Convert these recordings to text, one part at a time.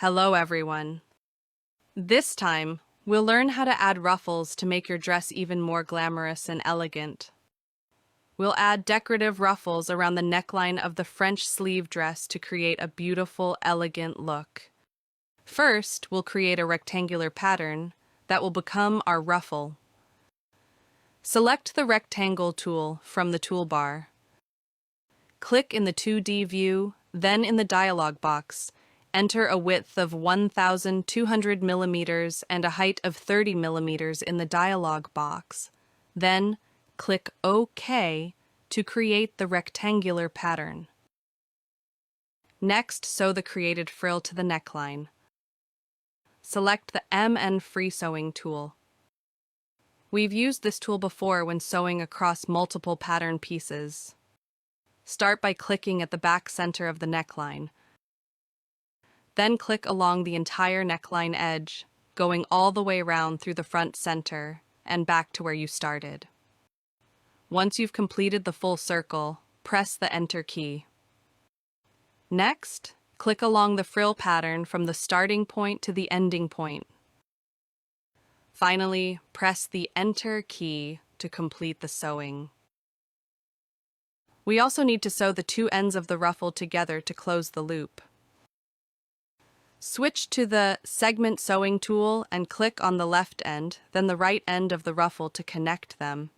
Hello everyone. This time, we'll learn how to add ruffles to make your dress even more glamorous and elegant. We'll add decorative ruffles around the neckline of the French sleeve dress to create a beautiful, elegant look. First, we'll create a rectangular pattern that will become our ruffle. Select the rectangle tool from the toolbar. Click in the 2D view, then in the dialog box. Enter a width of 1,200 millimeters and a height of 30 millimeters in the dialog box. Then, click OK to create the rectangular pattern. Next, sew the created frill to the neckline. Select the MN free sewing tool. We've used this tool before when sewing across multiple pattern pieces. Start by clicking at the back center of the neckline. Then click along the entire neckline edge, going all the way around through the front center and back to where you started. Once you've completed the full circle, press the Enter key. Next, click along the frill pattern from the starting point to the ending point. Finally, press the Enter key to complete the sewing. We also need to sew the two ends of the ruffle together to close the loop. Switch to the Segment Sewing tool and click on the left end, then the right end of the ruffle to connect them.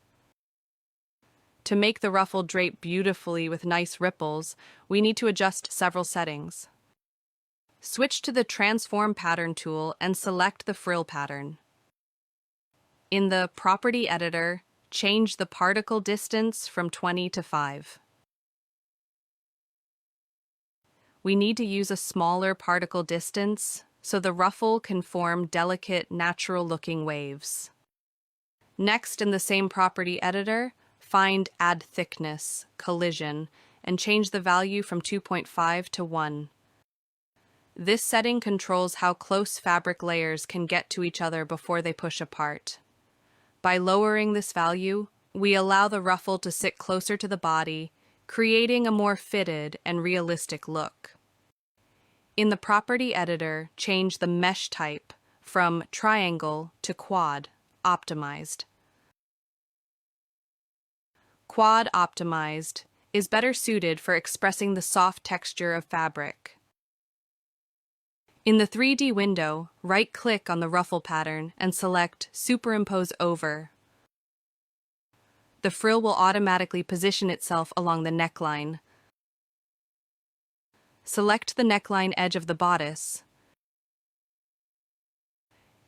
To make the ruffle drape beautifully with nice ripples, we need to adjust several settings. Switch to the Transform Pattern tool and select the frill pattern. In the Property Editor, change the particle distance from 20 to 5. We need to use a smaller particle distance so the ruffle can form delicate, natural-looking waves. Next, in the same property editor, find Add Thickness, Collision, and change the value from 2.5 to 1. This setting controls how close fabric layers can get to each other before they push apart. By lowering this value, we allow the ruffle to sit closer to the body, creating a more fitted and realistic look. In the Property Editor, change the mesh type from triangle to quad, optimized. Quad optimized is better suited for expressing the soft texture of fabric. In the 3D window, right-click on the ruffle pattern and select Superimpose Over. The frill will automatically position itself along the neckline. Select the neckline edge of the bodice.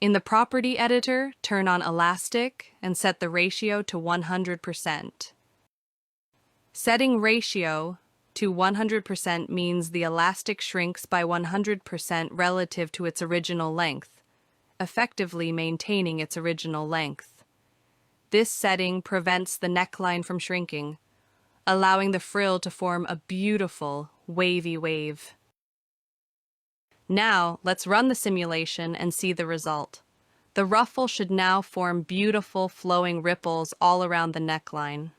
In the Property Editor, turn on Elastic and set the ratio to 100%. Setting ratio to 100% means the elastic shrinks by 100% relative to its original length, effectively maintaining its original length. This setting prevents the neckline from shrinking, allowing the frill to form a beautiful, wavy wave. Now, let's run the simulation and see the result. The ruffle should now form beautiful, flowing ripples all around the neckline.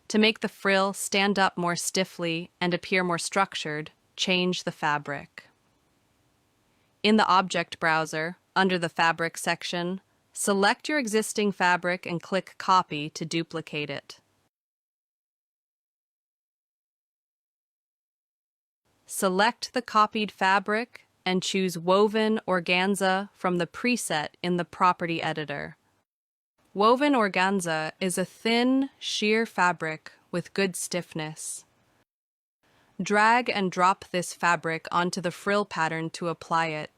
To make the frill stand up more stiffly and appear more structured, change the fabric. In the Object Browser, under the Fabric section, select your existing fabric and click Copy to duplicate it. Select the copied fabric and choose Woven Organza from the preset in the Property Editor. Woven organza is a thin, sheer fabric with good stiffness. Drag and drop this fabric onto the frill pattern to apply it.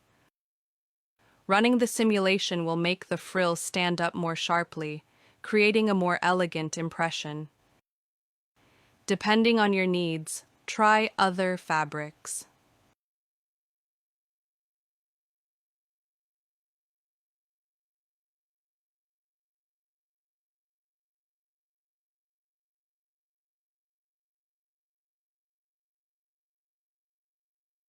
Running the simulation will make the frill stand up more sharply, creating a more elegant impression. Depending on your needs, try other fabrics.